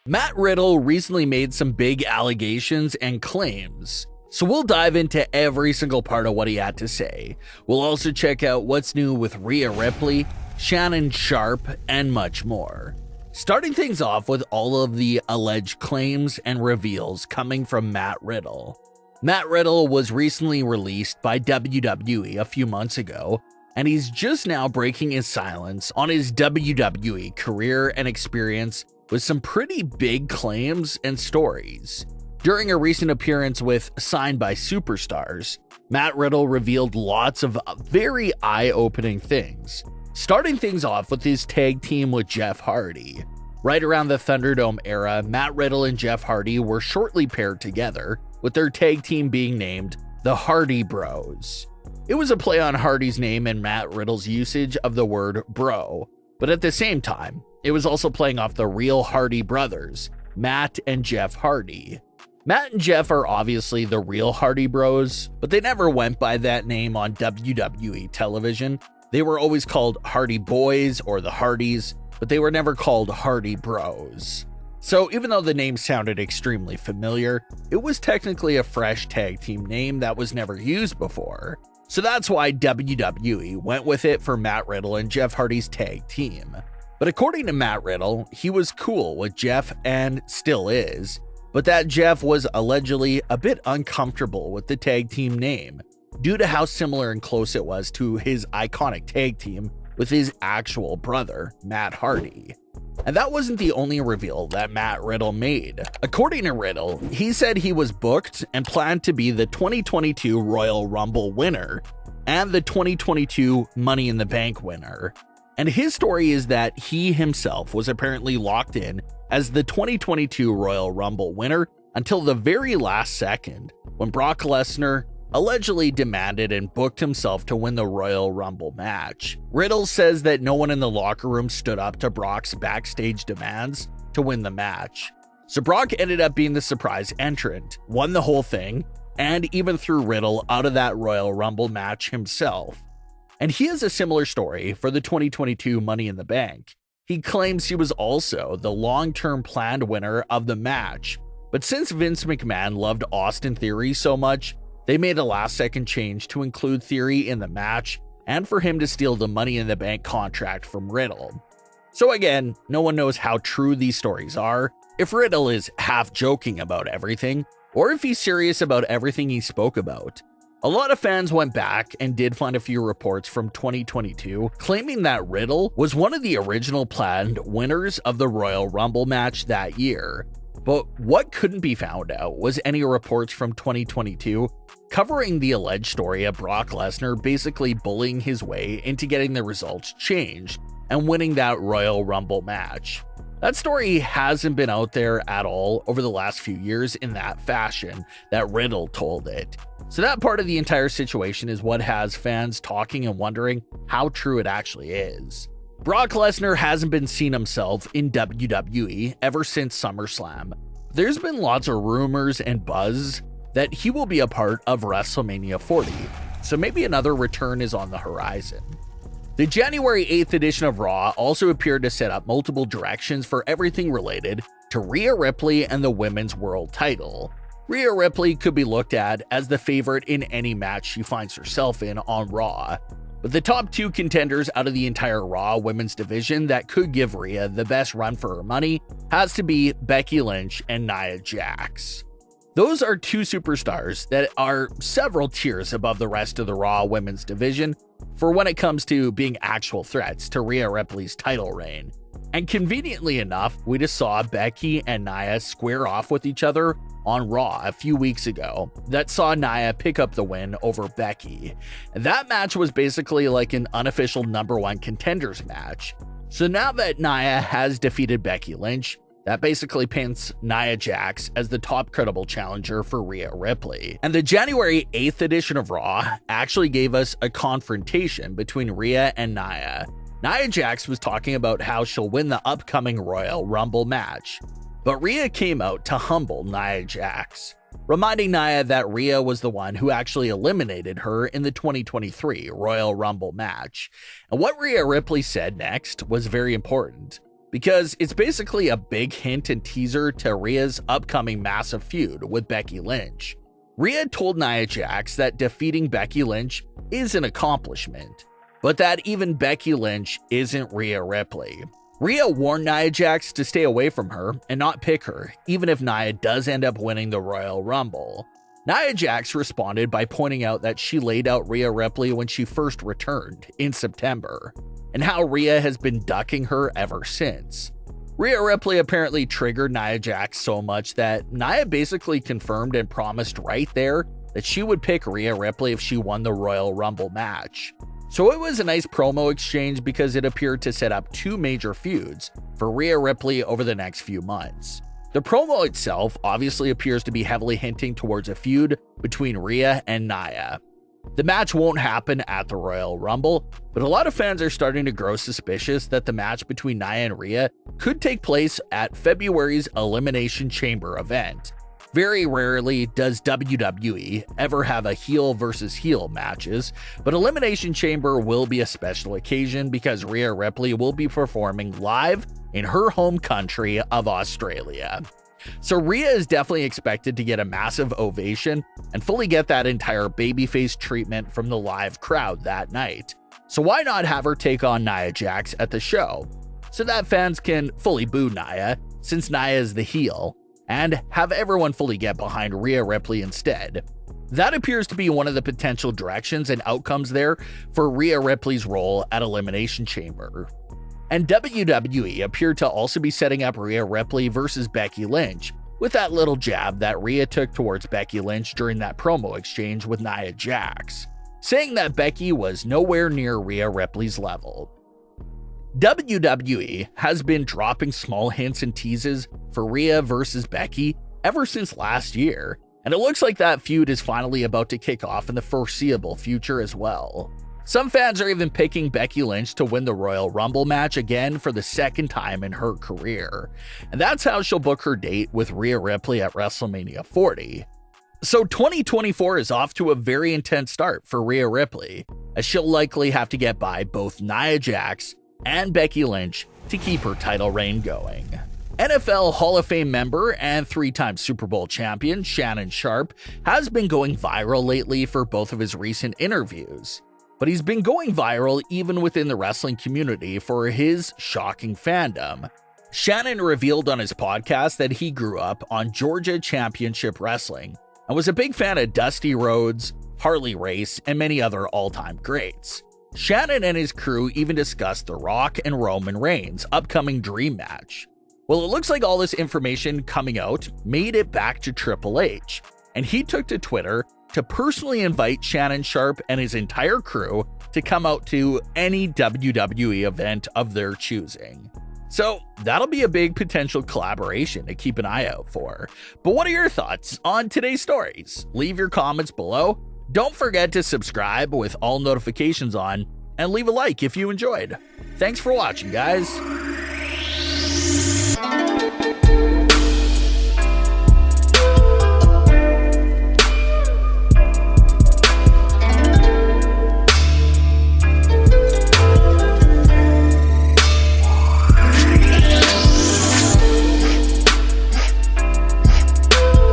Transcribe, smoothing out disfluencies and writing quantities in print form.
Matt Riddle recently made some big allegations and claims, so we'll dive into every single part of what he had to say. We'll also check out what's new with Rhea Ripley, Shannon Sharpe, and much more. Starting things off with all of the alleged claims and reveals coming from Matt Riddle. Matt Riddle was recently released by WWE a few months ago, and he's just now breaking his silence on his WWE career and experience with some pretty big claims and stories. During a recent appearance with Signed by Superstars, Matt Riddle revealed lots of very eye-opening things, starting things off with his tag team with Jeff Hardy. Right around the Thunderdome era, Matt Riddle and Jeff Hardy were shortly paired together, with their tag team being named the Hardy Bros. It was a play on Hardy's name and Matt Riddle's usage of the word bro, but at the same time, it was also playing off the real Hardy brothers, Matt and Jeff Hardy. Matt and Jeff are obviously the real Hardy Bros, but they never went by that name on WWE television. They were always called Hardy Boys or the Hardys, but they were never called Hardy Bros. So even though the name sounded extremely familiar, it was technically a fresh tag team name that was never used before. So that's why WWE went with it for Matt Riddle and Jeff Hardy's tag team. But according to Matt Riddle, he was cool with Jeff and still is, but that Jeff was allegedly a bit uncomfortable with the tag team name due to how similar and close it was to his iconic tag team with his actual brother, Matt Hardy. And that wasn't the only reveal that Matt Riddle made. According to Riddle, he said he was booked and planned to be the 2022 Royal Rumble winner and the 2022 Money in the Bank winner. And his story is that he himself was apparently locked in as the 2022 Royal Rumble winner until the very last second, when Brock Lesnar allegedly demanded and booked himself to win the Royal Rumble match. Riddle says that no one in the locker room stood up to Brock's backstage demands to win the match. So Brock ended up being the surprise entrant, won the whole thing, and even threw Riddle out of that Royal Rumble match himself. And he has a similar story for the 2022 Money in the Bank. He claims he was also the long-term planned winner of the match, but since Vince McMahon loved Austin Theory so much, they made a last-second change to include Theory in the match and for him to steal the Money in the Bank contract from Riddle. So again, no one knows how true these stories are, if Riddle is half joking about everything, or if he's serious about everything he spoke about. A lot of fans went back and did find a few reports from 2022 claiming that Riddle was one of the original planned winners of the Royal Rumble match that year. But what couldn't be found out was any reports from 2022 covering the alleged story of Brock Lesnar basically bullying his way into getting the results changed and winning that Royal Rumble match. That story hasn't been out there at all over the last few years in that fashion that Riddle told it. So that part of the entire situation is what has fans talking and wondering how true it actually is. Brock Lesnar hasn't been seen himself in WWE ever since SummerSlam. There's been lots of rumors and buzz that he will be a part of WrestleMania 40, so maybe another return is on the horizon. The January 8th edition of Raw also appeared to set up multiple directions for everything related to Rhea Ripley and the women's world title. Rhea Ripley could be looked at as the favorite in any match she finds herself in on Raw, but the top two contenders out of the entire Raw women's division that could give Rhea the best run for her money has to be Becky Lynch and Nia Jax. Those are two superstars that are several tiers above the rest of the Raw women's division for when it comes to being actual threats to Rhea Ripley's title reign. And conveniently enough, we just saw Becky and Nia square off with each other on Raw a few weeks ago that saw Nia pick up the win over Becky. And that match was basically like an unofficial #1 contenders match. So now that Nia has defeated Becky Lynch, that basically paints Nia Jax as the top credible challenger for Rhea Ripley. And the January 8th edition of Raw actually gave us a confrontation between Rhea and Nia. Nia Jax was talking about how she'll win the upcoming Royal Rumble match. but Rhea came out to humble Nia Jax, reminding Nia that Rhea was the one who actually eliminated her in the 2023 Royal Rumble match. And what Rhea Ripley said next was very important, because it's basically a big hint and teaser to Rhea's upcoming massive feud with Becky Lynch. Rhea told Nia Jax that defeating Becky Lynch is an accomplishment, but that even Becky Lynch isn't Rhea Ripley. Rhea warned Nia Jax to stay away from her and not pick her, even if Nia does end up winning the Royal Rumble. Nia Jax responded by pointing out that she laid out Rhea Ripley when she first returned in September, and how Rhea has been ducking her ever since. Rhea Ripley apparently triggered Nia Jax so much that Nia basically confirmed and promised right there that she would pick Rhea Ripley if she won the Royal Rumble match. So it was a nice promo exchange because it appeared to set up two major feuds for Rhea Ripley over the next few months. The promo itself obviously appears to be heavily hinting towards a feud between Rhea and Nia. The match won't happen at the Royal Rumble, but a lot of fans are starting to grow suspicious that the match between Nia and Rhea could take place at February's Elimination Chamber event. Very rarely does WWE ever have a heel versus heel matches, but Elimination Chamber will be a special occasion because Rhea Ripley will be performing live in her home country of Australia. So Rhea is definitely expected to get a massive ovation and fully get that entire babyface treatment from the live crowd that night. So why not have her take on Nia Jax at the show, so that fans can fully boo Nia, since Nia is the heel, and have everyone fully get behind Rhea Ripley instead. That appears to be one of the potential directions and outcomes there for Rhea Ripley's role at Elimination Chamber. And WWE appeared to also be setting up Rhea Ripley versus Becky Lynch, with that little jab that Rhea took towards Becky Lynch during that promo exchange with Nia Jax, saying that Becky was nowhere near Rhea Ripley's level. WWE has been dropping small hints and teases for Rhea versus Becky ever since last year, and it looks like that feud is finally about to kick off in the foreseeable future as well. Some fans are even picking Becky Lynch to win the Royal Rumble match again for the second time in her career, and that's how she'll book her date with Rhea Ripley at WrestleMania 40. So 2024 is off to a very intense start for Rhea Ripley, as she'll likely have to get by both Nia Jax and Becky Lynch to keep her title reign going. NFL Hall of Fame member and three-time Super Bowl champion Shannon Sharpe has been going viral lately for both of his recent interviews. But he's been going viral even within the wrestling community for his shocking fandom. Shannon revealed on his podcast that he grew up on Georgia Championship Wrestling and was a big fan of Dusty Rhodes, Harley Race, and many other all-time greats. Shannon and his crew even discussed The Rock and Roman Reigns' upcoming dream match. Well, it looks like all this information coming out made it back to Triple H, and he took to Twitter to personally invite Shannon Sharpe and his entire crew to come out to any WWE event of their choosing. So that'll be a big potential collaboration to keep an eye out for. But what are your thoughts on today's stories? Leave your comments below. Don't forget to subscribe with all notifications on, and leave a like if you enjoyed. Thanks for watching, guys.